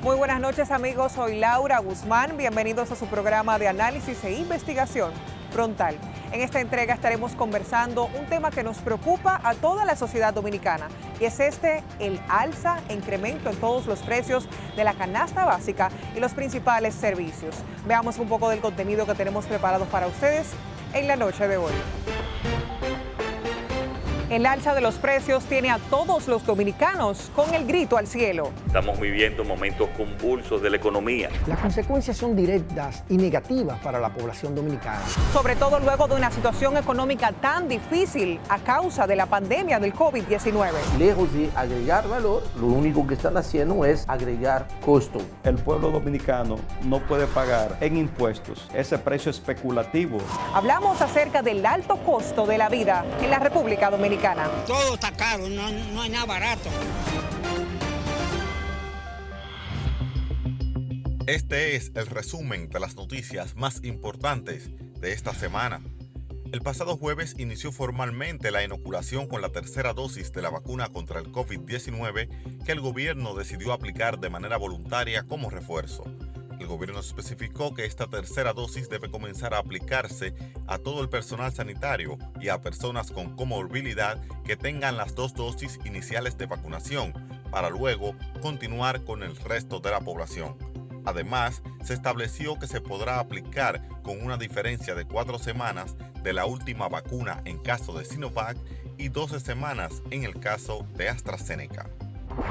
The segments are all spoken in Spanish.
Muy buenas noches amigos, soy Laura Guzmán, bienvenidos a su programa de análisis e investigación Frontal. En esta entrega estaremos conversando un tema que nos preocupa a toda la sociedad dominicana y es el alza e incremento en todos los precios de la canasta básica y los principales servicios. Veamos un poco del contenido que tenemos preparado para ustedes en la noche de hoy. El alza de los precios tiene a todos los dominicanos con el grito al cielo. Estamos viviendo momentos convulsos de la economía. Las consecuencias son directas y negativas para la población dominicana. Sobre todo luego de una situación económica tan difícil a causa de la pandemia del COVID-19. Lejos de agregar valor, lo único que están haciendo es agregar costo. El pueblo dominicano no puede pagar en impuestos ese precio especulativo. Hablamos acerca del alto costo de la vida en la República Dominicana. Todo está caro, no hay nada barato. Este es el resumen de las noticias más importantes de esta semana. El pasado jueves inició formalmente la inoculación con la tercera dosis de la vacuna contra el COVID-19 que el gobierno decidió aplicar de manera voluntaria como refuerzo. El gobierno especificó que esta tercera dosis debe comenzar a aplicarse a todo el personal sanitario y a personas con comorbilidad que tengan las dos dosis iniciales de vacunación, para luego continuar con el resto de la población. Además, se estableció que se podrá aplicar con una diferencia de 4 semanas de la última vacuna en caso de Sinovac y 12 semanas en el caso de AstraZeneca.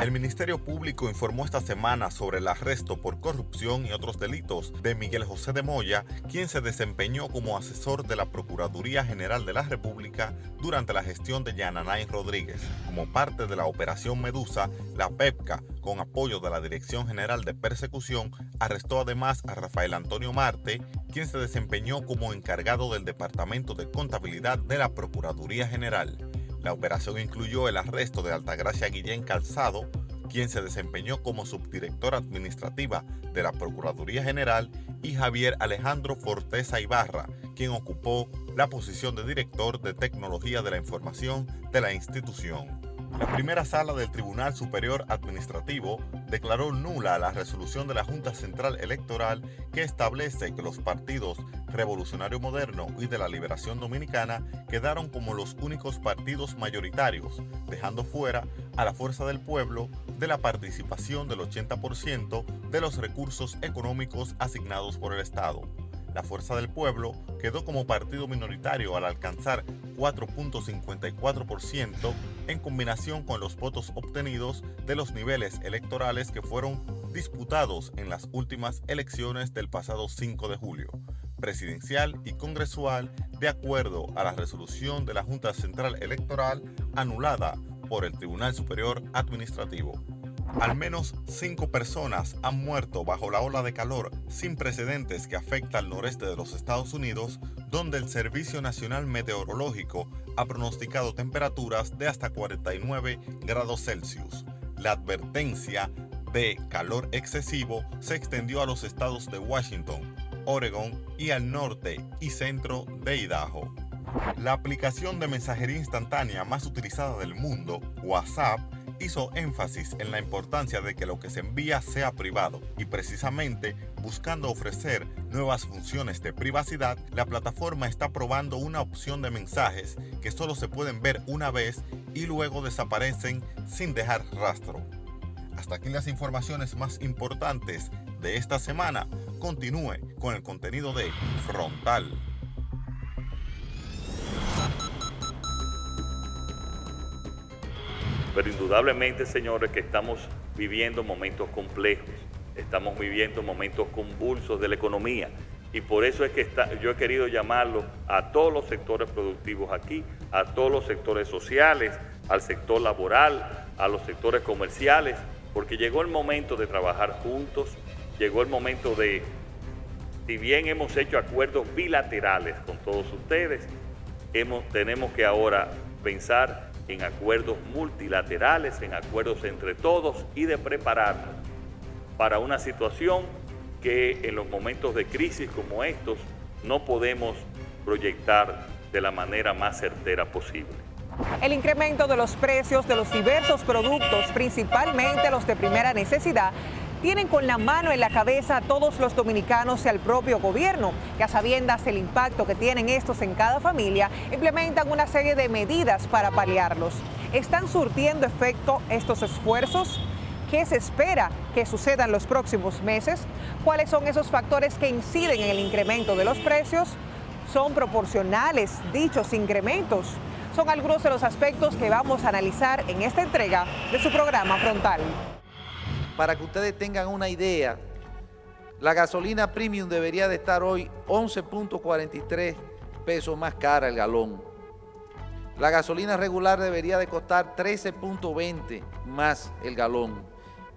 El Ministerio Público informó esta semana sobre el arresto por corrupción y otros delitos de Miguel José de Moya, quien se desempeñó como asesor de la Procuraduría General de la República durante la gestión de Yananay Rodríguez. Como parte de la Operación Medusa, la PEPCA, con apoyo de la Dirección General de Persecución, arrestó además a Rafael Antonio Marte, quien se desempeñó como encargado del Departamento de Contabilidad de la Procuraduría General. La operación incluyó el arresto de Altagracia Guillén Calzado, quien se desempeñó como subdirectora administrativa de la Procuraduría General, y Javier Alejandro Forteza Ibarra, quien ocupó la posición de director de Tecnología de la Información de la institución. La primera sala del Tribunal Superior Administrativo declaró nula la resolución de la Junta Central Electoral que establece que los partidos Revolucionario Moderno y de la Liberación Dominicana quedaron como los únicos partidos mayoritarios, dejando fuera a la Fuerza del Pueblo de la participación del 80% de los recursos económicos asignados por el Estado. La Fuerza del Pueblo quedó como partido minoritario al alcanzar 4.54% en combinación con los votos obtenidos de los niveles electorales que fueron disputados en las últimas elecciones del pasado 5 de julio, presidencial y congresual, de acuerdo a la resolución de la Junta Central Electoral anulada por el Tribunal Superior Administrativo. Al menos 5 personas han muerto bajo la ola de calor sin precedentes que afecta al noreste de los Estados Unidos, donde el Servicio Nacional Meteorológico ha pronosticado temperaturas de hasta 49 grados Celsius. La advertencia de calor excesivo se extendió a los estados de Washington, Oregón y al norte y centro de Idaho. La aplicación de mensajería instantánea más utilizada del mundo, WhatsApp, hizo énfasis en la importancia de que lo que se envía sea privado y precisamente buscando ofrecer nuevas funciones de privacidad, la plataforma está probando una opción de mensajes que solo se pueden ver una vez y luego desaparecen sin dejar rastro. Hasta aquí las informaciones más importantes de esta semana. Continúe con el contenido de Frontal. Pero indudablemente, señores, que estamos viviendo momentos complejos, estamos viviendo momentos convulsos de la economía y por eso es que yo he querido llamarlo a todos los sectores productivos aquí, a todos los sectores sociales, al sector laboral, a los sectores comerciales, porque llegó el momento de trabajar juntos, llegó el momento de, si bien hemos hecho acuerdos bilaterales con todos ustedes, tenemos que ahora pensar en acuerdos multilaterales, en acuerdos entre todos y de prepararnos para una situación que en los momentos de crisis como estos no podemos proyectar de la manera más certera posible. El incremento de los precios de los diversos productos, principalmente los de primera necesidad, tienen con la mano en la cabeza a todos los dominicanos y al propio gobierno, que a sabiendas del impacto que tienen estos en cada familia, implementan una serie de medidas para paliarlos. ¿Están surtiendo efecto estos esfuerzos? ¿Qué se espera que suceda en los próximos meses? ¿Cuáles son esos factores que inciden en el incremento de los precios? ¿Son proporcionales dichos incrementos? Son algunos de los aspectos que vamos a analizar en esta entrega de su programa Frontal. Para que ustedes tengan una idea, la gasolina premium debería de estar hoy 11.43 pesos más cara el galón. La gasolina regular debería de costar 13.20 más el galón.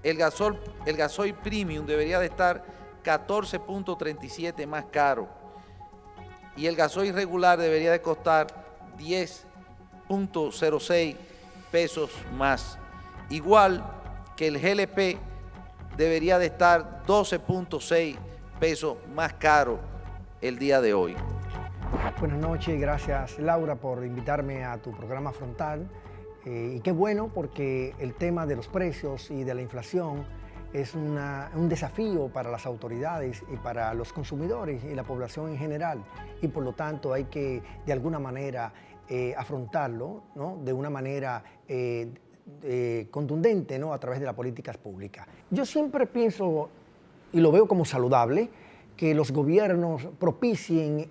El gasoil premium debería de estar 14.37 más caro. Y el gasoil regular debería de costar 10.06 pesos más. Igual que el GLP debería de estar 12.6 pesos más caro el día de hoy. Buenas noches, gracias Laura por invitarme a tu programa Frontal. Y qué bueno, porque el tema de los precios y de la inflación es un desafío para las autoridades y para los consumidores y la población en general. Y por lo tanto hay que de alguna manera afrontarlo, ¿no? De una manera contundente, ¿no? A través de las políticas públicas. Yo siempre pienso, y lo veo como saludable, que los gobiernos propicien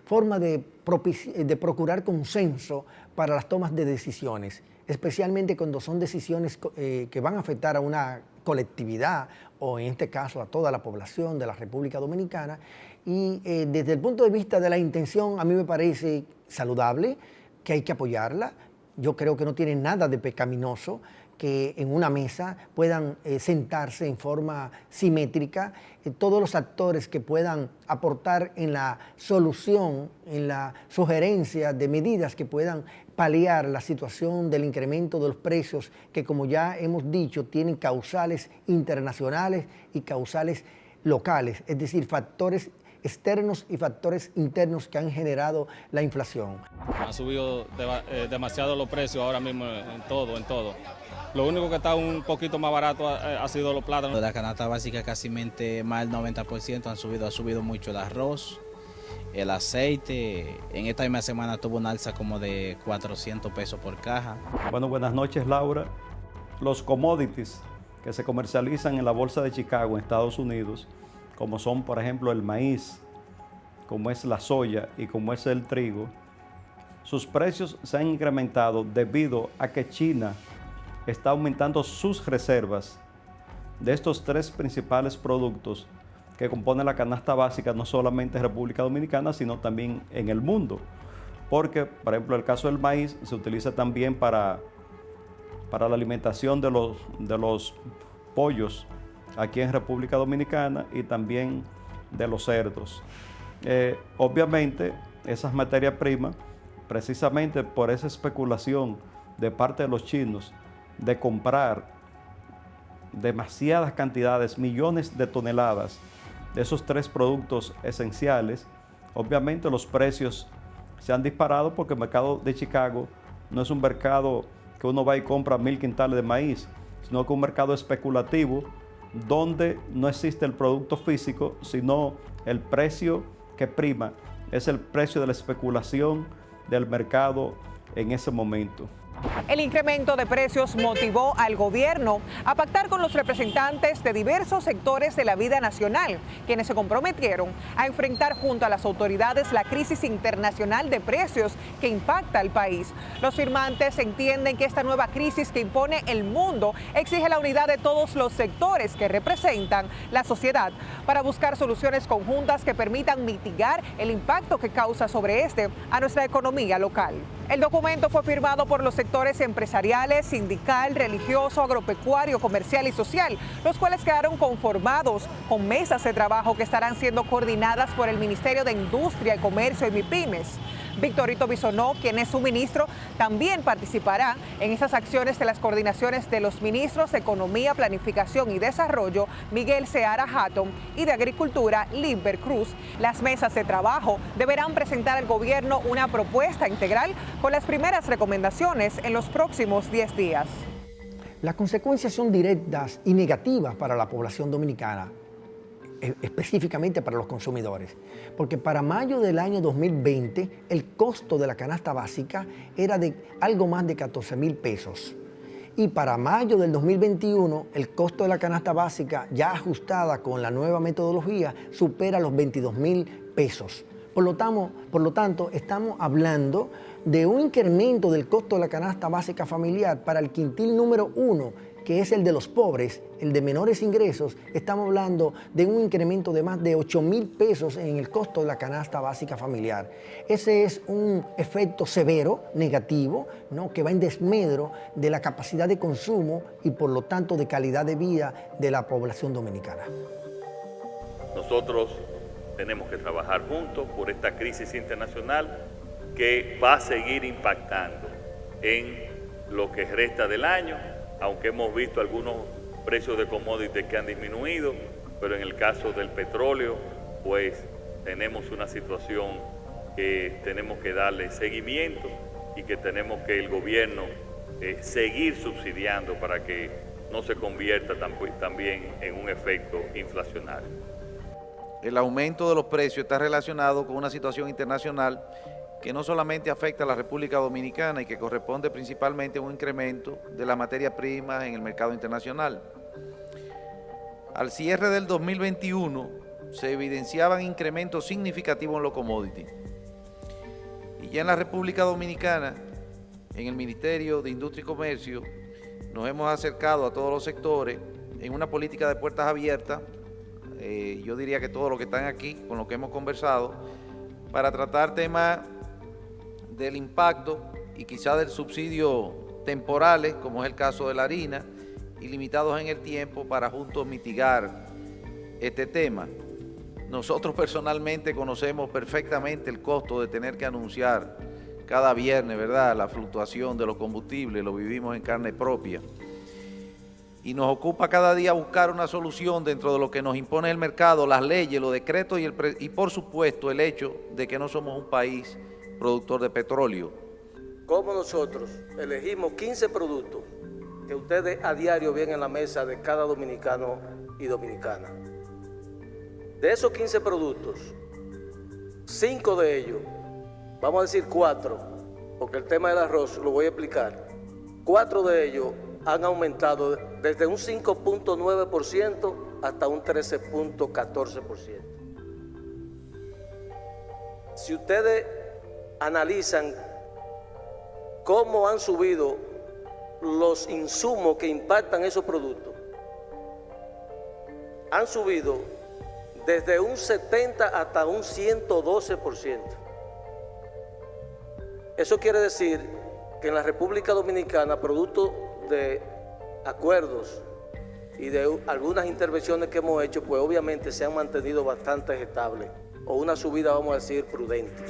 formas de procurar consenso para las tomas de decisiones, especialmente cuando son decisiones que van a afectar a una colectividad o en este caso a toda la población de la República Dominicana. Y desde el punto de vista de la intención, a mí me parece saludable, que hay que apoyarla. Yo creo que no tiene nada de pecaminoso que en una mesa puedan sentarse en forma simétrica todos los actores que puedan aportar en la solución, en la sugerencia de medidas que puedan paliar la situación del incremento de los precios que, como ya hemos dicho, tienen causales internacionales y causales locales, es decir, factores externos y factores internos que han generado la inflación. Han subido demasiado los precios ahora mismo en todo. Lo único que está un poquito más barato ha sido los plátanos. La canasta básica casi más del 90% ha subido mucho el arroz, el aceite. En esta misma semana tuvo una alza como de 400 pesos por caja. Bueno, buenas noches Laura. Los commodities que se comercializan en la Bolsa de Chicago en Estados Unidos, como son por ejemplo el maíz, como es la soya y como es el trigo, sus precios se han incrementado debido a que China está aumentando sus reservas de estos tres principales productos que componen la canasta básica, no solamente en República Dominicana, sino también en el mundo. Porque, por ejemplo, el caso del maíz se utiliza también para la alimentación de los pollos aquí en República Dominicana y también de los cerdos. Obviamente, esas materias primas, precisamente por esa especulación de parte de los chinos, de comprar demasiadas cantidades, millones de toneladas de esos tres productos esenciales, obviamente los precios se han disparado porque el mercado de Chicago no es un mercado que uno va y compra 1000 quintales de maíz, sino que es un mercado especulativo donde no existe el producto físico, sino el precio que prima es el precio de la especulación del mercado en ese momento. El incremento de precios motivó al gobierno a pactar con los representantes de diversos sectores de la vida nacional, quienes se comprometieron a enfrentar junto a las autoridades la crisis internacional de precios que impacta al país. Los firmantes entienden que esta nueva crisis que impone el mundo exige la unidad de todos los sectores que representan la sociedad para buscar soluciones conjuntas que permitan mitigar el impacto que causa sobre a nuestra economía local. El documento fue firmado por los sectores empresariales, sindical, religioso, agropecuario, comercial y social, los cuales quedaron conformados con mesas de trabajo que estarán siendo coordinadas por el Ministerio de Industria y Comercio y MIPYMES. Victorito Bisonó, quien es su ministro, también participará en esas acciones de las coordinaciones de los ministros de Economía, Planificación y Desarrollo, Miguel Seara Hatton, y de Agricultura, Limber Cruz. Las mesas de trabajo deberán presentar al gobierno una propuesta integral con las primeras recomendaciones en los próximos 10 días. Las consecuencias son directas y negativas para la población dominicana, específicamente para los consumidores, porque para mayo del año 2020 el costo de la canasta básica era de algo más de 14,000 pesos. Y para mayo del 2021, el costo de la canasta básica, ya ajustada con la nueva metodología, supera los 22,000 pesos. Por lo tanto, estamos hablando de un incremento del costo de la canasta básica familiar para el quintil número 1, que es el de los pobres, el de menores ingresos. Estamos hablando de un incremento de más de 8,000 pesos en el costo de la canasta básica familiar. Ese es un efecto severo, negativo, ¿no?, que va en desmedro de la capacidad de consumo y por lo tanto de calidad de vida de la población dominicana. Nosotros tenemos que trabajar juntos por esta crisis internacional que va a seguir impactando en lo que resta del año, aunque hemos visto algunos precios de commodities que han disminuido, pero en el caso del petróleo, pues tenemos una situación que tenemos que darle seguimiento y que tenemos que el gobierno seguir subsidiando para que no se convierta también en un efecto inflacionario. El aumento de los precios está relacionado con una situación internacional que no solamente afecta a la República Dominicana y que corresponde principalmente a un incremento de las materias primas en el mercado internacional. Al cierre del 2021 se evidenciaban incrementos significativos en los commodities. Y ya en la República Dominicana, en el Ministerio de Industria y Comercio, nos hemos acercado a todos los sectores en una política de puertas abiertas. Yo diría que todos los que están aquí, con los que hemos conversado, para tratar temas del impacto y quizá del subsidio temporales, como es el caso de la harina, y limitados en el tiempo para juntos mitigar este tema. Nosotros personalmente conocemos perfectamente el costo de tener que anunciar cada viernes, ¿verdad?, la fluctuación de los combustibles, lo vivimos en carne propia. Y nos ocupa cada día buscar una solución dentro de lo que nos impone el mercado, las leyes, los decretos y por supuesto el hecho de que no somos un país productor de petróleo. Como nosotros elegimos 15 productos que ustedes a diario ven en la mesa de cada dominicano y dominicana. De esos 15 productos, 5 de ellos, vamos a decir 4, porque el tema del arroz lo voy a explicar, 4 de ellos han aumentado desde un 5.9% hasta un 13.14%. Si ustedes analizan cómo han subido los insumos que impactan esos productos, han subido desde un 70 hasta un 112%. Eso quiere decir que en la República Dominicana, producto de acuerdos y de algunas intervenciones que hemos hecho, pues obviamente se han mantenido bastante estables, o una subida, vamos a decir, prudente.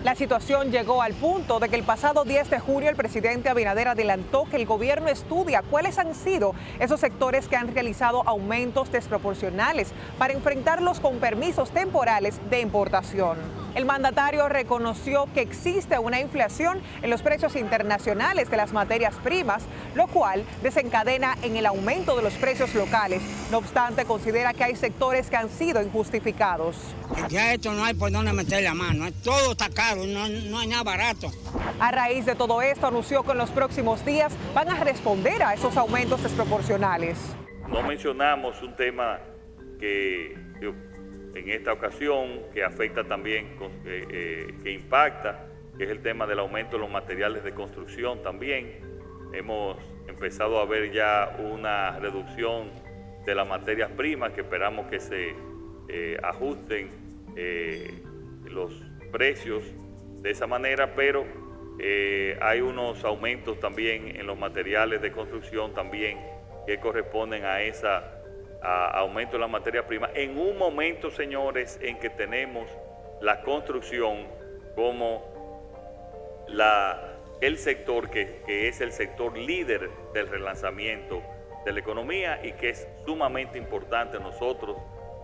La situación llegó al punto de que el pasado 10 de junio el presidente Abinader adelantó que el gobierno estudia cuáles han sido esos sectores que han realizado aumentos desproporcionales para enfrentarlos con permisos temporales de importación. El mandatario reconoció que existe una inflación en los precios internacionales de las materias primas, lo cual desencadena en el aumento de los precios locales. No obstante, considera que hay sectores que han sido injustificados. Ya esto no hay por dónde meter la mano, todo está caro, no hay nada barato. A raíz de todo esto, anunció que en los próximos días van a responder a esos aumentos desproporcionales. No mencionamos un tema que en esta ocasión que afecta también, que impacta, que es el tema del aumento de los materiales de construcción también. Hemos empezado a ver ya una reducción de las materias primas que esperamos que se ajusten los precios de esa manera, pero hay unos aumentos también en los materiales de construcción también que corresponden a aumento de la materia prima, en un momento, señores, en que tenemos la construcción como el sector que es el sector líder del relanzamiento de la economía y que es sumamente importante nosotros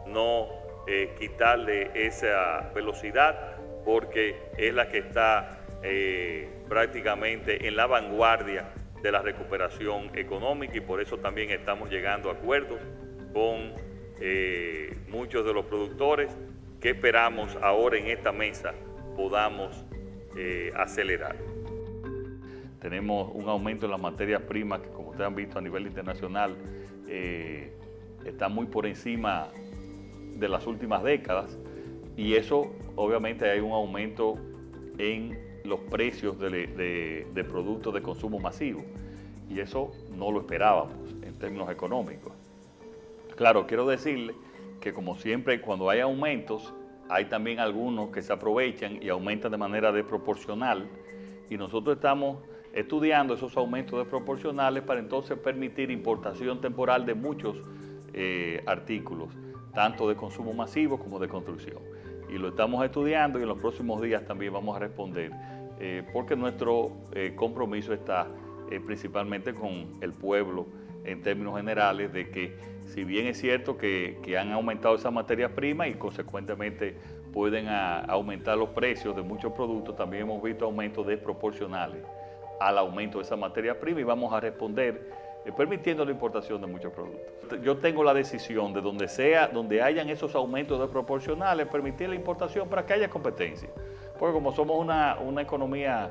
no quitarle esa velocidad, porque es la que está prácticamente en la vanguardia de la recuperación económica, y por eso también estamos llegando a acuerdos con muchos de los productores que esperamos ahora en esta mesa podamos acelerar. Tenemos un aumento en las materias primas que, como ustedes han visto a nivel internacional, está muy por encima de las últimas décadas, y eso obviamente hay un aumento en los precios de productos de consumo masivo, y eso no lo esperábamos en términos económicos. Claro, quiero decirle que, como siempre, cuando hay aumentos, hay también algunos que se aprovechan y aumentan de manera desproporcional, y nosotros estamos estudiando esos aumentos desproporcionales para entonces permitir importación temporal de muchos artículos, tanto de consumo masivo como de construcción. Y lo estamos estudiando, y en los próximos días también vamos a responder, porque nuestro compromiso está principalmente con el pueblo en términos generales, de que si bien es cierto que han aumentado esas materias primas y consecuentemente pueden aumentar los precios de muchos productos, también hemos visto aumentos desproporcionales al aumento de esa materia prima, y vamos a responder permitiendo la importación de muchos productos. Yo tengo la decisión de donde hayan esos aumentos desproporcionales, permitir la importación para que haya competencia. Porque como somos una economía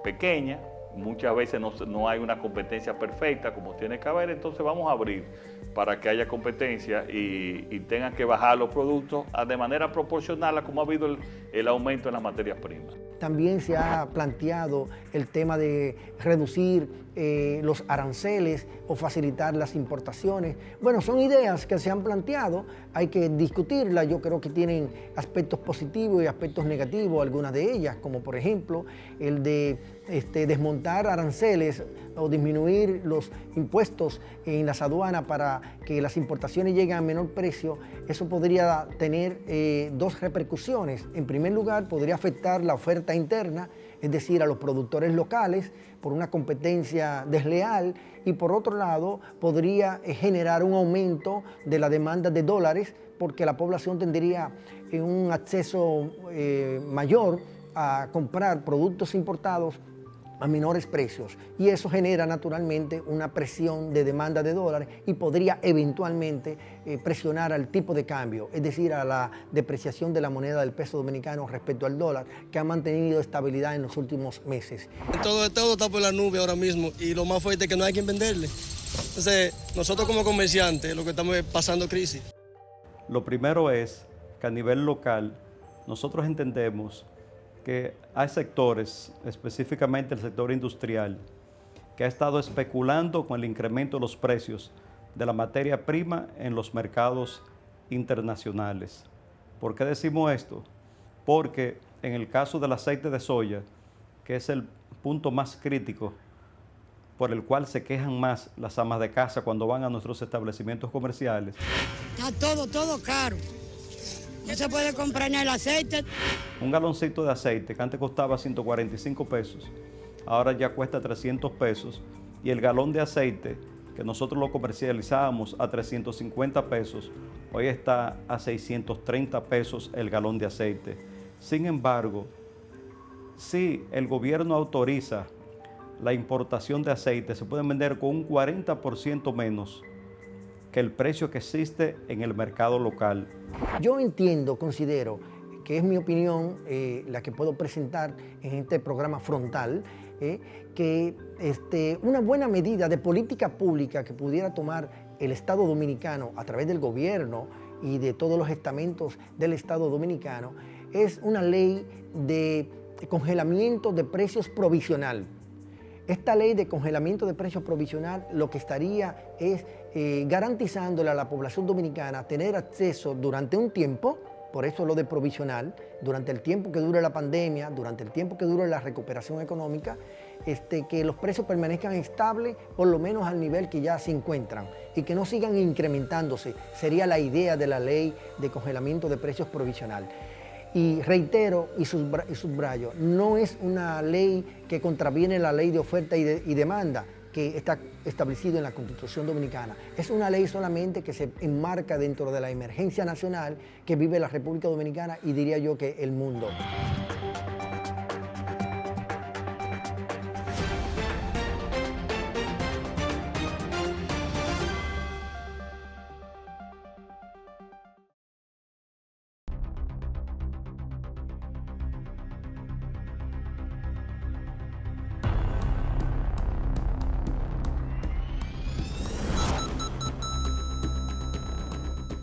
pequeña, muchas veces no hay una competencia perfecta como tiene que haber, entonces vamos a abrir para que haya competencia y tengan que bajar los productos de manera proporcional a como ha habido el aumento en las materias primas. También se ha planteado el tema de reducir los aranceles o facilitar las importaciones. Bueno, son ideas que se han planteado, hay que discutirlas. Yo creo que tienen aspectos positivos y aspectos negativos, algunas de ellas, como por ejemplo el de desmontar aranceles o disminuir los impuestos en las aduanas para que las importaciones lleguen a menor precio. Eso podría tener dos repercusiones. En primer lugar, podría afectar la oferta interna, es decir, a los productores locales por una competencia desleal, y por otro lado podría generar un aumento de la demanda de dólares, porque la población tendría un acceso mayor a comprar productos importados a menores precios, y eso genera naturalmente una presión de demanda de dólares y podría eventualmente presionar al tipo de cambio, es decir, a la depreciación de la moneda del peso dominicano respecto al dólar, que ha mantenido estabilidad en los últimos meses. Todo está por la nube ahora mismo, y lo más fuerte es que no hay quien venderle. Entonces, nosotros como comerciantes lo que estamos es pasando crisis. Lo primero es que a nivel local nosotros entendemos que hay sectores, específicamente el sector industrial, que ha estado especulando con el incremento de los precios de la materia prima en los mercados internacionales. ¿Por qué decimos esto? Porque en el caso del aceite de soya, que es el punto más crítico por el cual se quejan más las amas de casa cuando van a nuestros establecimientos comerciales. Está todo caro. No se puede comprar ni el aceite. Un galoncito de aceite que antes costaba 145 pesos, ahora ya cuesta 300 pesos, y el galón de aceite que nosotros lo comercializábamos a 350 pesos, hoy está a 630 pesos el galón de aceite. Sin embargo, si el gobierno autoriza la importación de aceite, se pueden vender con un 40% menos que el precio que existe en el mercado local. Yo considero que es mi opinión la que puedo presentar en este programa frontal, que una buena medida de política pública que pudiera tomar el Estado Dominicano a través del gobierno y de todos los estamentos del Estado Dominicano es una ley de congelamiento de precios provisional. Esta ley de congelamiento de precios provisional lo que estaría es garantizándole a la población dominicana tener acceso durante un tiempo, por eso lo de provisional, durante el tiempo que dure la pandemia, durante el tiempo que dure la recuperación económica, que los precios permanezcan estables, por lo menos al nivel que ya se encuentran, y que no sigan incrementándose. Sería la idea de la ley de congelamiento de precios provisional. Y reitero y subrayo, no es una ley que contraviene la ley de oferta y demanda que está establecido en la Constitución Dominicana. Es una ley solamente que se enmarca dentro de la emergencia nacional que vive la República Dominicana y diría yo que el mundo.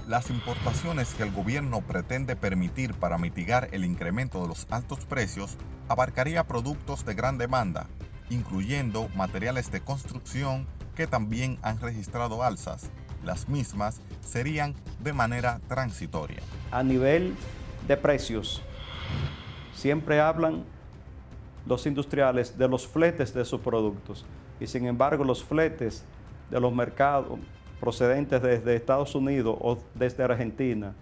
Las importaciones que el gobierno pretende permitir para mitigar el incremento de los altos precios abarcaría productos de gran demanda, incluyendo materiales de construcción que también han registrado alzas. Las mismas serían de manera transitoria. A nivel de precios, siempre hablan los industriales de los fletes de sus productos y sin embargo los fletes de los mercados procedentes desde Estados Unidos o desde Argentina,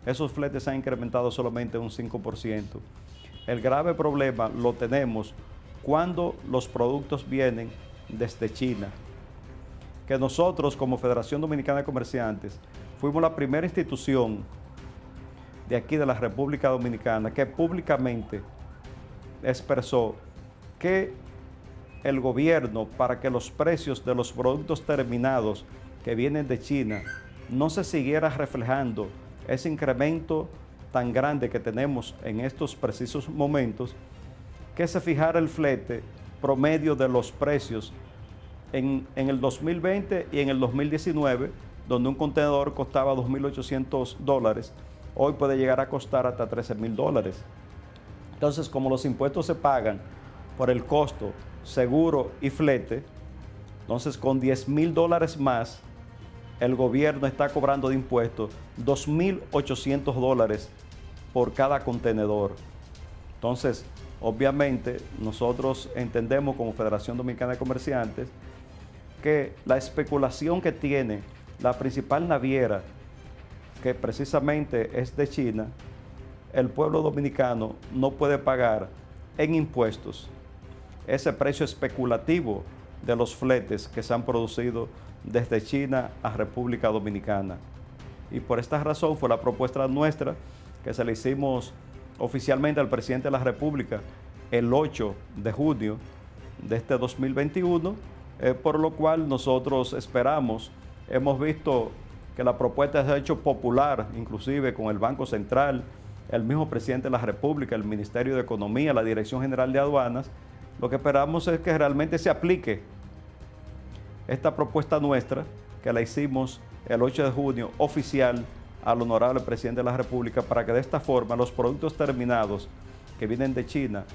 esos fletes han incrementado solamente un 5%. El grave problema lo tenemos cuando los productos vienen desde China, que nosotros como Federación Dominicana de Comerciantes fuimos la primera institución de aquí de la República Dominicana que públicamente expresó que el gobierno, para que los precios de los productos terminados que vienen de China no se siguiera reflejando ese incremento tan grande que tenemos en estos precisos momentos, que se fijara el flete promedio de los precios en el 2020 y en el 2019, donde un contenedor costaba $2.800, hoy puede llegar a costar hasta $13.000. Entonces, como los impuestos se pagan por el costo, seguro y flete, entonces con $10.000 más, el gobierno está cobrando de impuestos $2.800 por cada contenedor. Entonces, obviamente, nosotros entendemos como Federación Dominicana de Comerciantes que la especulación que tiene la principal naviera, que precisamente es de China, el pueblo dominicano no puede pagar en impuestos ese precio especulativo de los fletes que se han producido desde China a República Dominicana. Y por esta razón fue la propuesta nuestra que se le hicimos oficialmente al presidente de la República el 8 de junio de este 2021, por lo cual nosotros esperamos, hemos visto que la propuesta se ha hecho popular, inclusive con el Banco Central, el mismo presidente de la República, el Ministerio de Economía, la Dirección General de Aduanas. Lo que esperamos es que realmente se aplique esta propuesta nuestra, que la hicimos el 8 de junio, oficial al honorable presidente de la República, para que de esta forma los productos terminados que vienen de China,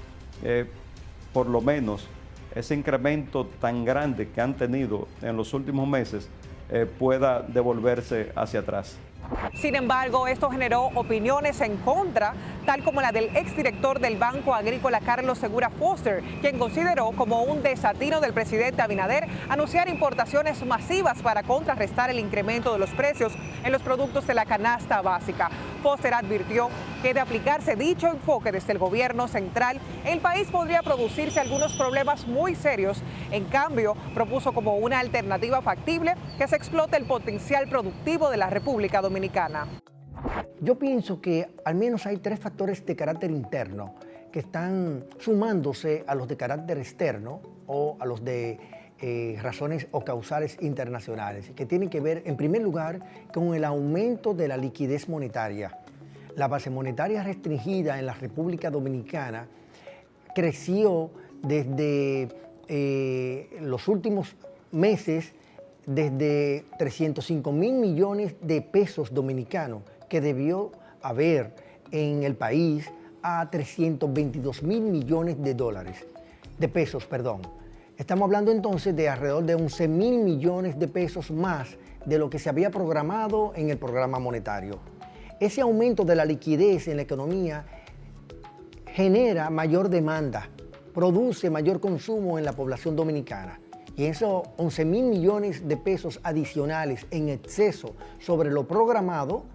por lo menos ese incremento tan grande que han tenido en los últimos meses, pueda devolverse hacia atrás. Sin embargo, esto generó opiniones en contra, tal como la del exdirector del Banco Agrícola Carlos Segura Foster, quien consideró como un desatino del presidente Abinader anunciar importaciones masivas para contrarrestar el incremento de los precios en los productos de la canasta básica. Foster advirtió que de aplicarse dicho enfoque desde el gobierno central, el país podría producirse algunos problemas muy serios. En cambio, propuso como una alternativa factible que se explote el potencial productivo de la República Dominicana. Yo pienso que al menos hay 3 factores de carácter interno que están sumándose a los de carácter externo o a los de razones o causales internacionales, que tienen que ver, en primer lugar, con el aumento de la liquidez monetaria. La base monetaria restringida en la República Dominicana creció desde los últimos meses desde 305.000 millones de pesos dominicanos que debió haber en el país a 322.000 millones de pesos. Estamos hablando entonces de alrededor de 11.000 millones de pesos más de lo que se había programado en el programa monetario. Ese aumento de la liquidez en la economía genera mayor demanda, produce mayor consumo en la población dominicana. Y esos 11.000 millones de pesos adicionales en exceso sobre lo programado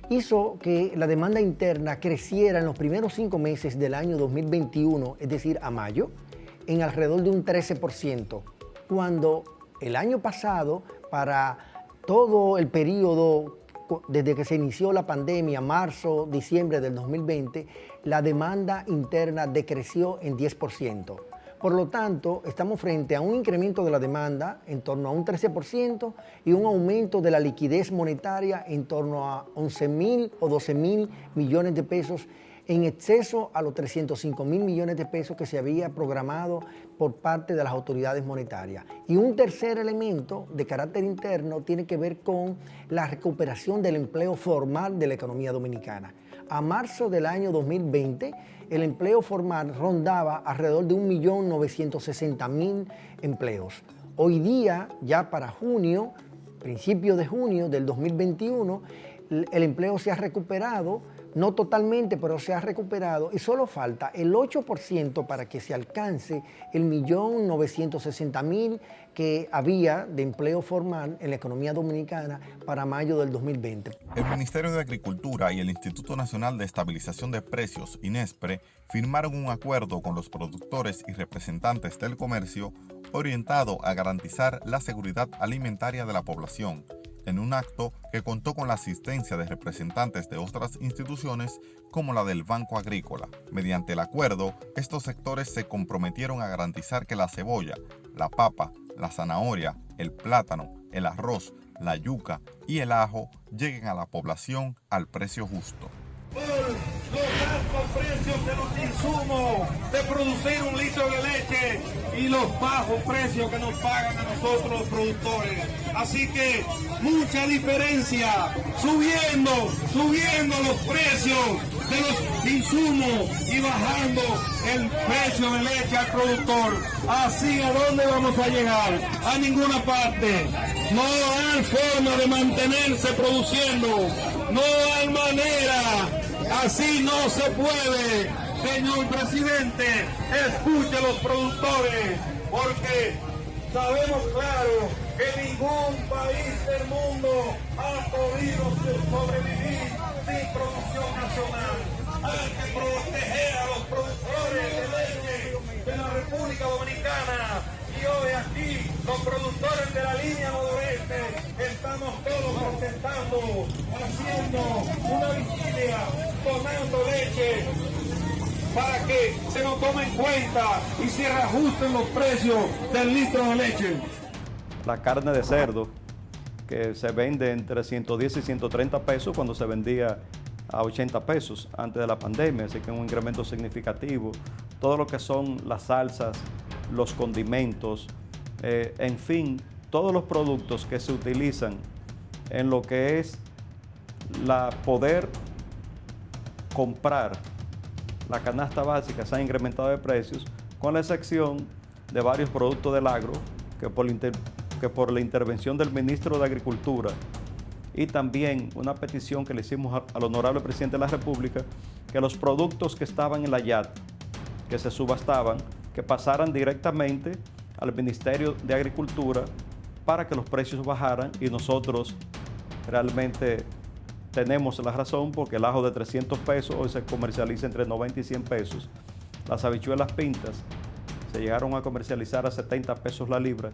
hizo que la demanda interna creciera en los primeros 5 meses del año 2021, es decir, a mayo, en alrededor de un 13%, cuando el año pasado, para todo el periodo desde que se inició la pandemia, marzo, diciembre del 2020, la demanda interna decreció en 10%. Por lo tanto, estamos frente a un incremento de la demanda en torno a un 13% y un aumento de la liquidez monetaria en torno a 11.000 o 12.000 millones de pesos en exceso a los 305.000 millones de pesos que se había programado por parte de las autoridades monetarias. Y un tercer elemento de carácter interno tiene que ver con la recuperación del empleo formal de la economía dominicana. A marzo del año 2020, el empleo formal rondaba alrededor de 1.960.000 empleos. Hoy día, ya para junio, principios de junio del 2021, el empleo se ha recuperado, no totalmente, pero se ha recuperado y solo falta el 8% para que se alcance el 1.960.000 que había de empleo formal en la economía dominicana para mayo del 2020. El Ministerio de Agricultura y el Instituto Nacional de Estabilización de Precios, INESPRE, firmaron un acuerdo con los productores y representantes del comercio orientado a garantizar la seguridad alimentaria de la población, en un acto que contó con la asistencia de representantes de otras instituciones como la del Banco Agrícola. Mediante el acuerdo, estos sectores se comprometieron a garantizar que la cebolla, la papa, la zanahoria, el plátano, el arroz, la yuca y el ajo lleguen a la población al precio justo. Por los altos precios de los insumos de producir un litro de leche y los bajos precios que nos pagan a nosotros los productores. Así que mucha diferencia, subiendo los precios de los insumos y bajando el precio de leche al productor. Así, ¿a dónde vamos a llegar? A ninguna parte. No hay forma de mantenerse produciendo, no hay manera. Así no se puede. Señor presidente, escuche a los productores, porque sabemos claro que ningún país del mundo ha podido sobrevivir sin producción nacional. Hay que proteger a los productores de leche de la República Dominicana. Y hoy aquí, los productores de la línea noroeste, estamos todos protestando, haciendo una vigilia, tomando leche, para que se nos tome en cuenta y se reajusten los precios del litro de leche. La carne de cerdo, que se vende entre 110 y 130 pesos cuando se vendía a 80 pesos antes de la pandemia, así que un incremento significativo. Todo lo que son las salsas, los condimentos, en fin, todos los productos que se utilizan en lo que es poder comprar la canasta básica se ha incrementado de precios, con la excepción de varios productos del agro que por la intervención del ministro de Agricultura y también una petición que le hicimos al honorable presidente de la República, que los productos que estaban en la YAT, que se subastaban, que pasaran directamente al Ministerio de Agricultura para que los precios bajaran, y nosotros realmente tenemos la razón porque el ajo de 300 pesos hoy se comercializa entre 90 y 100 pesos. Las habichuelas pintas se llegaron a comercializar a 70 pesos la libra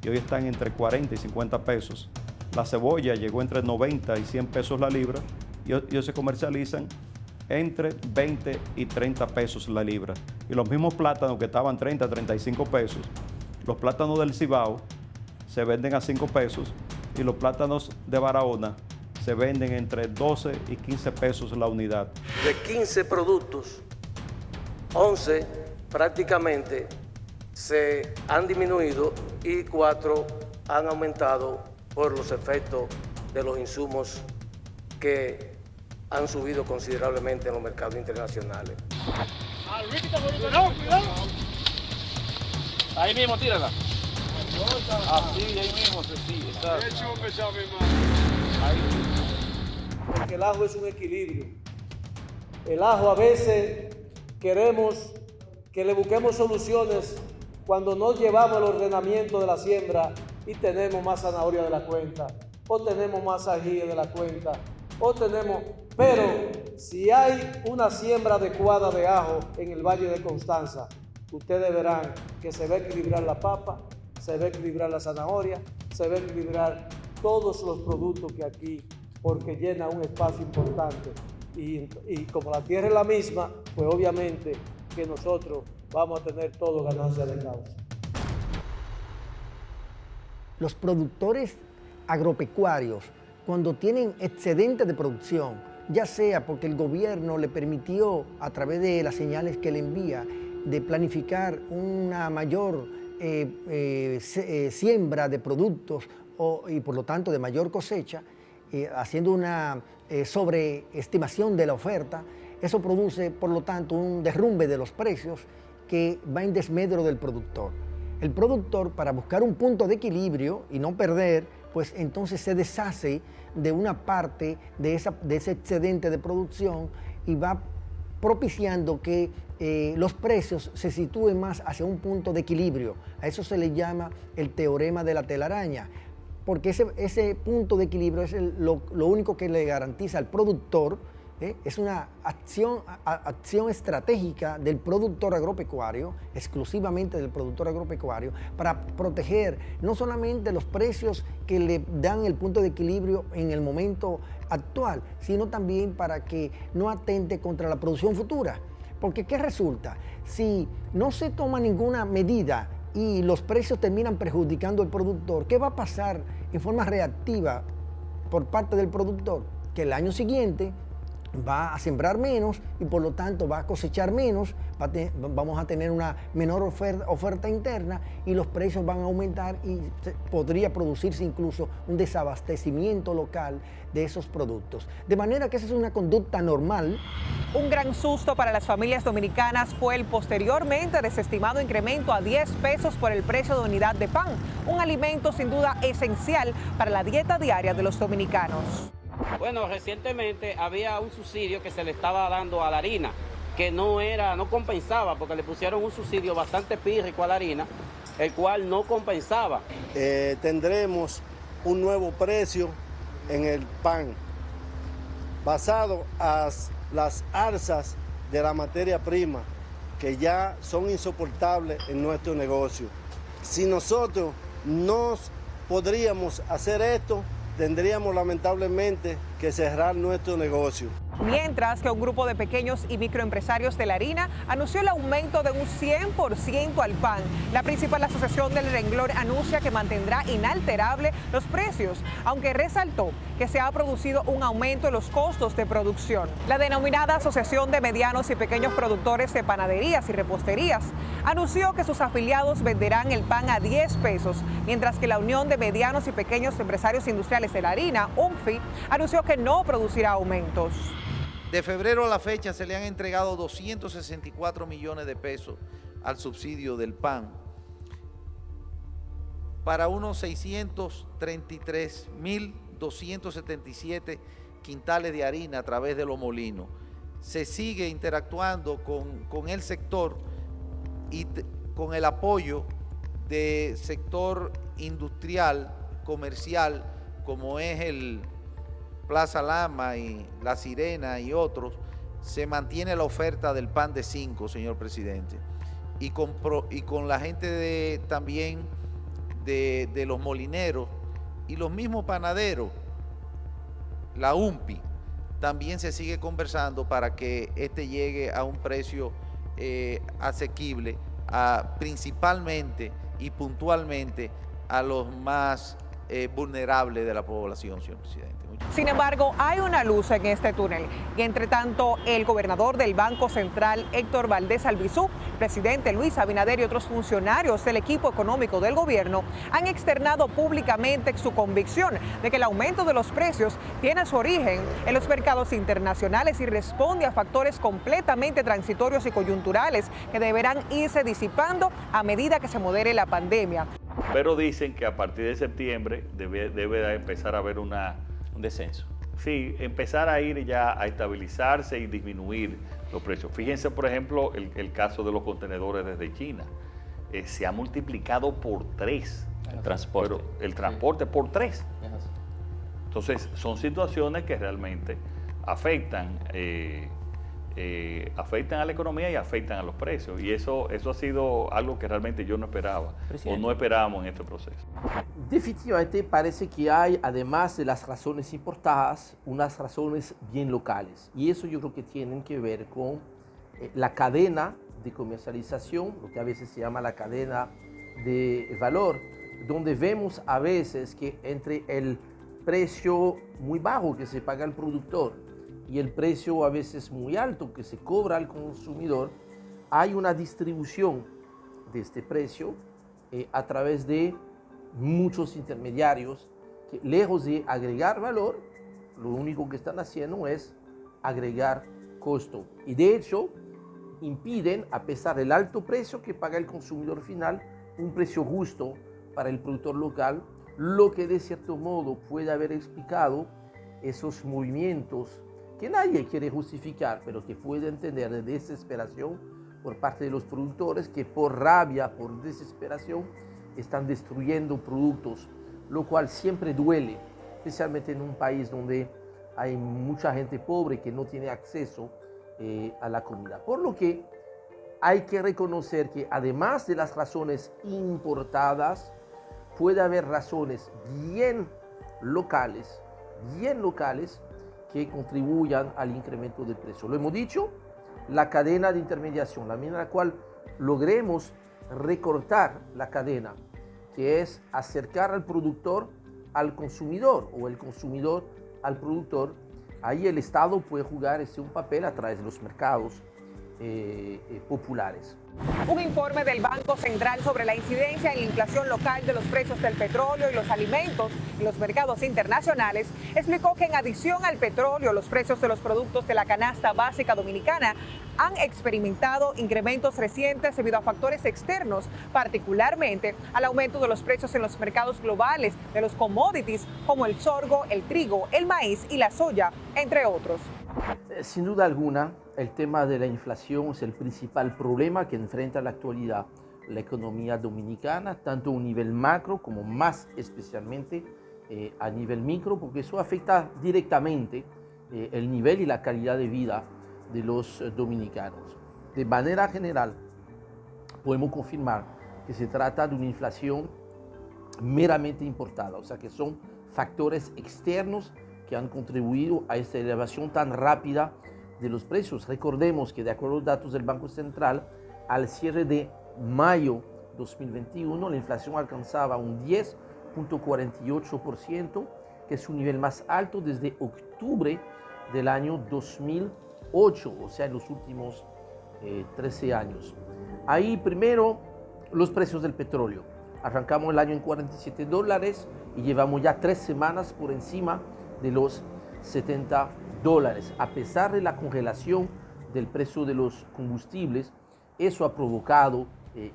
y hoy están entre 40 y 50 pesos. La cebolla llegó entre 90 y 100 pesos la libra y hoy se comercializan entre 20 y 30 pesos la libra. Y los mismos plátanos que estaban 30, 35 pesos, los plátanos del Cibao se venden a 5 pesos y los plátanos de Barahona se venden entre 12 y 15 pesos la unidad. De 15 productos, 11 prácticamente se han disminuido y 4 han aumentado por los efectos de los insumos que han subido considerablemente en los mercados internacionales. Ahí mismo, tírala. Así, ahí mismo, sí, está. Porque el ajo es un equilibrio. El ajo a veces queremos que le busquemos soluciones cuando no llevamos el ordenamiento de la siembra y tenemos más zanahoria de la cuenta, o tenemos más ají de la cuenta, pero si hay una siembra adecuada de ajo en el Valle de Constanza, ustedes verán que se va a equilibrar la papa, se va a equilibrar la zanahoria, se va a equilibrar todos los productos que aquí, porque llena un espacio importante. Y como la tierra es la misma, pues obviamente que nosotros vamos a tener todo ganancia de causa. Los productores agropecuarios, cuando tienen excedente de producción, ya sea porque el gobierno le permitió, a través de las señales que le envía, de planificar una mayor siembra de productos y por lo tanto de mayor cosecha, haciendo una sobreestimación de la oferta, eso produce por lo tanto un derrumbe de los precios que va en desmedro del productor. El productor, para buscar un punto de equilibrio y no perder, pues entonces se deshace de una parte de ese excedente de producción y va propiciando que los precios se sitúen más hacia un punto de equilibrio. A eso se le llama el teorema de la telaraña, porque ese punto de equilibrio es lo único que le garantiza al productor, es una acción estratégica del productor agropecuario, exclusivamente del productor agropecuario, para proteger no solamente los precios que le dan el punto de equilibrio en el momento actual, sino también para que no atente contra la producción futura. Porque ¿qué resulta? Si no se toma ninguna medida y los precios terminan perjudicando al productor, ¿qué va a pasar en forma reactiva por parte del productor? Que el año siguiente va a sembrar menos y por lo tanto va a cosechar menos, vamos a tener una menor oferta interna y los precios van a aumentar y podría producirse incluso un desabastecimiento local de esos productos. De manera que esa es una conducta normal. Un gran susto para las familias dominicanas fue el posteriormente desestimado incremento a 10 pesos por el precio de unidad de pan, un alimento sin duda esencial para la dieta diaria de los dominicanos. Bueno, recientemente había un subsidio que se le estaba dando a la harina, que no compensaba, porque le pusieron un subsidio bastante pírrico a la harina, el cual no compensaba. Tendremos un nuevo precio en el pan, basado a las alzas de la materia prima, que ya son insoportables en nuestro negocio. Si nosotros no podríamos hacer esto, tendríamos lamentablemente que cerrar nuestro negocio. Mientras que un grupo de pequeños y microempresarios de la harina anunció el aumento de un 100% al pan. La principal asociación del renglón anuncia que mantendrá inalterable los precios, aunque resaltó que se ha producido un aumento en los costos de producción. La denominada Asociación de Medianos y Pequeños Productores de Panaderías y Reposterías anunció que sus afiliados venderán el pan a 10 pesos, mientras que la Unión de Medianos y Pequeños Empresarios Industriales de la Harina, UNFI, anunció que no producirá aumentos. De febrero a la fecha se le han entregado 264 millones de pesos al subsidio del pan para unos 633.277 quintales de harina a través de los molinos. Se sigue interactuando con el sector y con el apoyo del sector industrial, comercial, como es el Plaza Lama y La Sirena y otros. Se mantiene la oferta del pan de 5, señor presidente, y con la gente también de los molineros y los mismos panaderos, la UNPI, también se sigue conversando para que este llegue a un precio asequible, principalmente y puntualmente a los más vulnerables de la población, señor presidente. Sin embargo, hay una luz en este túnel y entre tanto el gobernador del Banco Central, Héctor Valdés Albizu, presidente Luis Abinader y otros funcionarios del equipo económico del gobierno han externado públicamente su convicción de que el aumento de los precios tiene su origen en los mercados internacionales y responde a factores completamente transitorios y coyunturales que deberán irse disipando a medida que se modere la pandemia. Pero dicen que a partir de septiembre debe empezar a haber un descenso. Sí, empezar a ir ya a estabilizarse y disminuir los precios. Fíjense, por ejemplo, el caso de los contenedores desde China. Se ha multiplicado por 3. El transporte. Pero el transporte por 3. Entonces, son situaciones que realmente afectan a la economía y afectan a los precios. Y eso ha sido algo que realmente yo no esperaba, o no esperábamos en este proceso. Definitivamente parece que hay, además de las razones importadas, unas razones bien locales. Y eso yo creo que tienen que ver con la cadena de comercialización, lo que a veces se llama la cadena de valor, donde vemos a veces que entre el precio muy bajo que se paga al productor y el precio a veces muy alto que se cobra al consumidor, hay una distribución de este precio a través de muchos intermediarios que, lejos de agregar valor, lo único que están haciendo es agregar costo. Y de hecho, impiden, a pesar del alto precio que paga el consumidor final, un precio justo para el productor local, lo que de cierto modo puede haber explicado esos movimientos que nadie quiere justificar, pero que puede entender de desesperación por parte de los productores que por rabia, por desesperación, están destruyendo productos, lo cual siempre duele, especialmente en un país donde hay mucha gente pobre que no tiene acceso a la comida. Por lo que hay que reconocer que además de las razones importadas, puede haber razones bien locales que contribuyan al incremento del precio. Lo hemos dicho, la cadena de intermediación, la manera en la cual logremos recortar la cadena, que es acercar al productor al consumidor o el consumidor al productor. Ahí el Estado puede jugar un papel a través de los mercados populares. Un informe del Banco Central sobre la incidencia en la inflación local de los precios del petróleo y los alimentos en los mercados internacionales explicó que en adición al petróleo, los precios de los productos de la canasta básica dominicana han experimentado incrementos recientes debido a factores externos, particularmente al aumento de los precios en los mercados globales de los commodities como el sorgo, el trigo, el maíz y la soya, entre otros. Sin duda alguna, el tema de la inflación es el principal problema que enfrenta en la actualidad la economía dominicana, tanto a un nivel macro como más especialmente a nivel micro, porque eso afecta directamente el nivel y la calidad de vida de los dominicanos. De manera general, podemos confirmar que se trata de una inflación meramente importada, o sea que son factores externos que han contribuido a esta elevación tan rápida de los precios. Recordemos que de acuerdo a los datos del Banco Central, al cierre de mayo 2021, la inflación alcanzaba un 10.48%, que es un nivel más alto desde octubre del año 2008, o sea, en los últimos 13 años. Ahí primero los precios del petróleo. Arrancamos el año en $47 y llevamos ya 3 semanas por encima de los $70. A pesar de la congelación del precio de los combustibles, eso ha provocado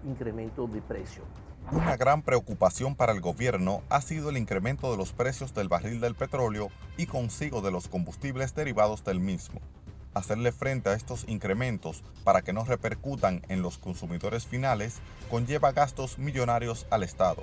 incremento de precio. Una gran preocupación para el gobierno ha sido el incremento de los precios del barril del petróleo y consigo de los combustibles derivados del mismo. Hacerle frente a estos incrementos para que no repercutan en los consumidores finales conlleva gastos millonarios al Estado,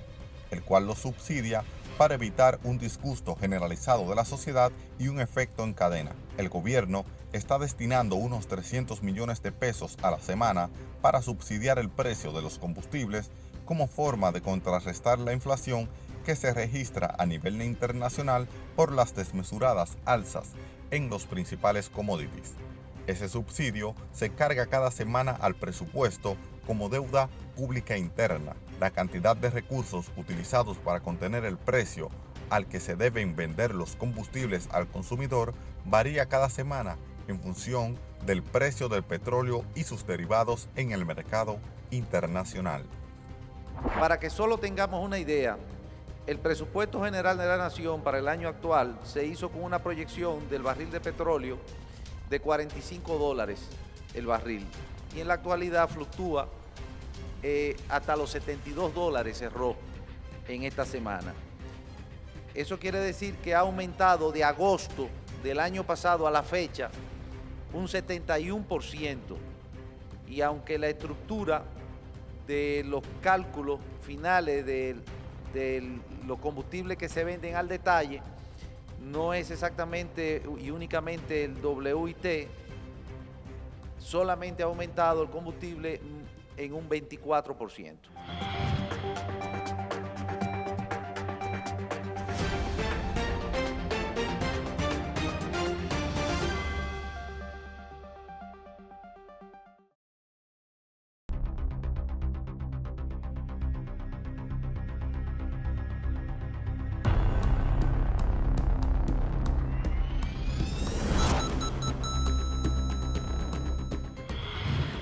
el cual los subsidia para evitar un disgusto generalizado de la sociedad y un efecto en cadena. El gobierno está destinando unos 300 millones de pesos a la semana para subsidiar el precio de los combustibles como forma de contrarrestar la inflación que se registra a nivel internacional por las desmesuradas alzas en los principales commodities. Ese subsidio se carga cada semana al presupuesto como deuda pública interna. La cantidad de recursos utilizados para contener el precio al que se deben vender los combustibles al consumidor varía cada semana en función del precio del petróleo y sus derivados en el mercado internacional. Para que solo tengamos una idea, el presupuesto general de la Nación para el año actual se hizo con una proyección del barril de petróleo de $45 el barril y en la actualidad fluctúa hasta los $72 cerró en esta semana. Eso quiere decir que ha aumentado de agosto del año pasado a la fecha un 71%. Y aunque la estructura de los cálculos finales de los combustibles que se venden al detalle no es exactamente y únicamente el WIT, solamente ha aumentado el combustible en un 24%.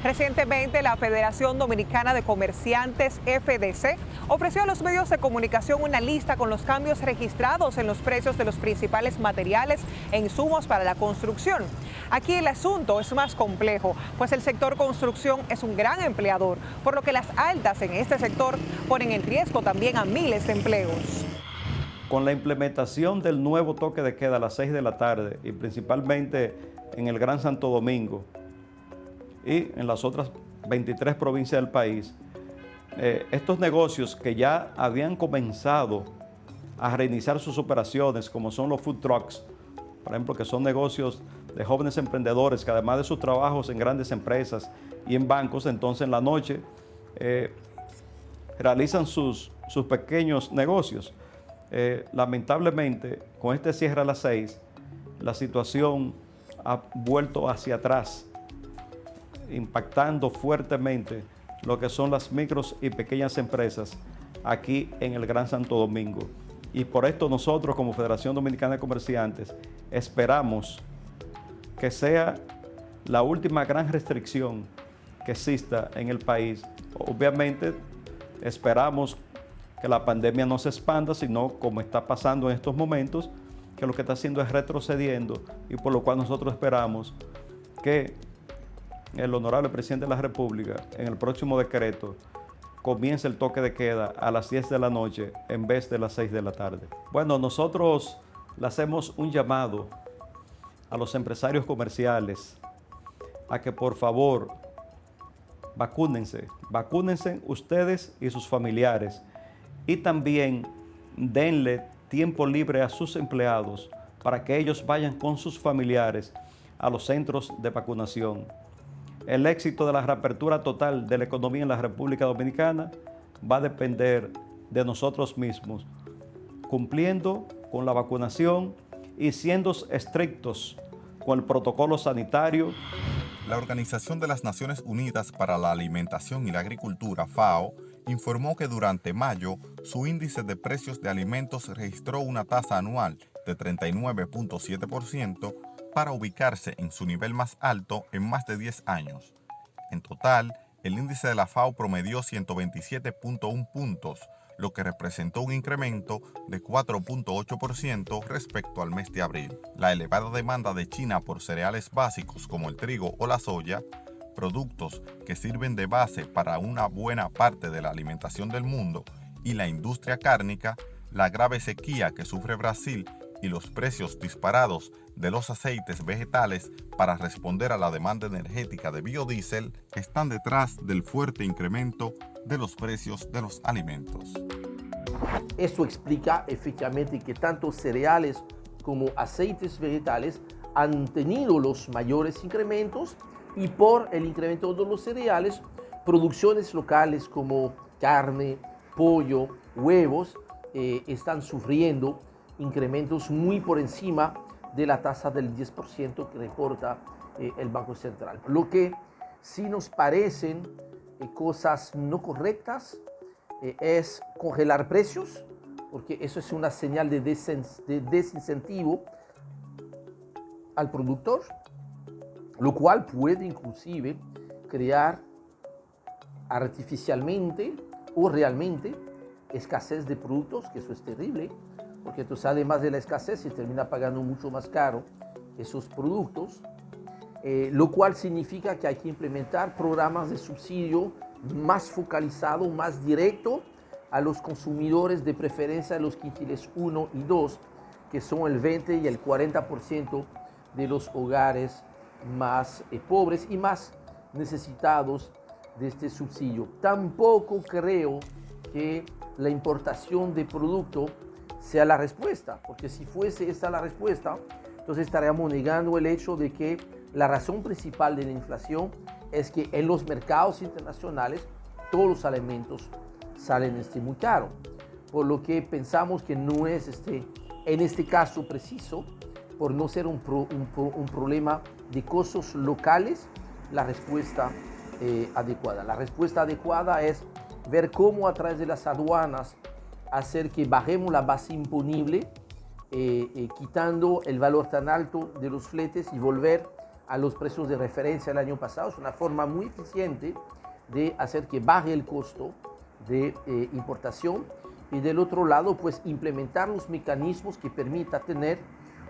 Recientemente, la Federación Dominicana de Comerciantes, FDC, ofreció a los medios de comunicación una lista con los cambios registrados en los precios de los principales materiales e insumos para la construcción. Aquí el asunto es más complejo, pues el sector construcción es un gran empleador, por lo que las altas en este sector ponen en riesgo también a miles de empleos. Con la implementación del nuevo toque de queda a las 6 de la tarde y principalmente en el Gran Santo Domingo y en las otras 23 provincias del país, estos negocios que ya habían comenzado a reiniciar sus operaciones, como son los food trucks, por ejemplo, que son negocios de jóvenes emprendedores que además de sus trabajos en grandes empresas y en bancos, entonces en la noche realizan sus pequeños negocios. Lamentablemente, con este cierre a las 6, la situación ha vuelto hacia atrás, impactando fuertemente lo que son las micros y pequeñas empresas aquí en el Gran Santo Domingo. Y por esto nosotros como Federación Dominicana de Comerciantes esperamos que sea la última gran restricción que exista en el país. Obviamente esperamos que la pandemia no se expanda, sino como está pasando en estos momentos, que lo que está haciendo es retrocediendo, y por lo cual nosotros esperamos que el honorable presidente de la República en el próximo decreto comience el toque de queda a las 10 de la noche en vez de las 6 de la tarde. Bueno, nosotros le hacemos un llamado a los empresarios comerciales a que por favor vacúnense ustedes y sus familiares, y también denle tiempo libre a sus empleados para que ellos vayan con sus familiares a los centros de vacunación. El éxito de la reapertura total de la economía en la República Dominicana va a depender de nosotros mismos, cumpliendo con la vacunación y siendo estrictos con el protocolo sanitario. La Organización de las Naciones Unidas para la Alimentación y la Agricultura, FAO, informó que durante mayo su índice de precios de alimentos registró una tasa anual de 39.7%, para ubicarse en su nivel más alto en más de 10 años. En total, el índice de la FAO promedió 127.1 puntos, lo que representó un incremento de 4.8% respecto al mes de abril. La elevada demanda de China por cereales básicos como el trigo o la soya, productos que sirven de base para una buena parte de la alimentación del mundo, y la industria cárnica, la grave sequía que sufre Brasil y los precios disparados de los aceites vegetales para responder a la demanda energética de biodiesel están detrás del fuerte incremento de los precios de los alimentos. Esto explica efectivamente que tanto cereales como aceites vegetales han tenido los mayores incrementos, y por el incremento de los cereales, producciones locales como carne, pollo, huevos están sufriendo incrementos muy por encima de la tasa del 10% que reporta el Banco Central. Lo que sí nos parecen cosas no correctas es congelar precios, porque eso es una señal de desincentivo al productor, lo cual puede inclusive crear artificialmente o realmente escasez de productos, que eso es terrible, porque entonces además de la escasez se termina pagando mucho más caro esos productos, lo cual significa que hay que implementar programas de subsidio más focalizados, más directos a los consumidores, de preferencia a los quintiles 1 y 2, que son el 20 y el 40% de los hogares más pobres y más necesitados de este subsidio. Tampoco creo que la importación de producto sea la respuesta, porque si fuese esta la respuesta, entonces estaríamos negando el hecho de que la razón principal de la inflación es que en los mercados internacionales todos los alimentos salen muy caros, por lo que pensamos que no es en este caso preciso, por no ser un problema de costos locales, la respuesta adecuada. La respuesta adecuada es ver cómo a través de las aduanas hacer que bajemos la base imponible, quitando el valor tan alto de los fletes y volver a los precios de referencia del año pasado. Es una forma muy eficiente de hacer que baje el costo de importación y del otro lado pues implementar los mecanismos que permitan tener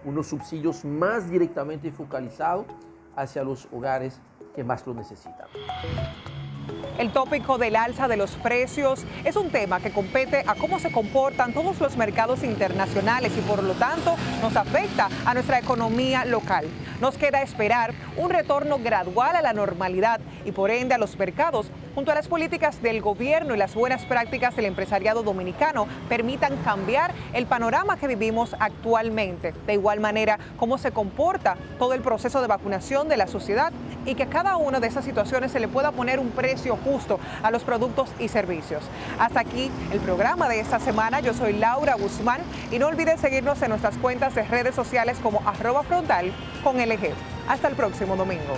unos subsidios más directamente focalizados hacia los hogares que más lo necesitan. El tópico del alza de los precios es un tema que compete a cómo se comportan todos los mercados internacionales y por lo tanto nos afecta a nuestra economía local. Nos queda esperar un retorno gradual a la normalidad y por ende a los mercados, junto a las políticas del gobierno y las buenas prácticas del empresariado dominicano, permitan cambiar el panorama que vivimos actualmente. De igual manera, cómo se comporta todo el proceso de vacunación de la sociedad y que a cada una de esas situaciones se le pueda poner un precio justo a los productos y servicios. Hasta aquí el programa de esta semana. Yo soy Laura Guzmán y no olviden seguirnos en nuestras cuentas de redes sociales como @frontal con LG. Hasta el próximo domingo.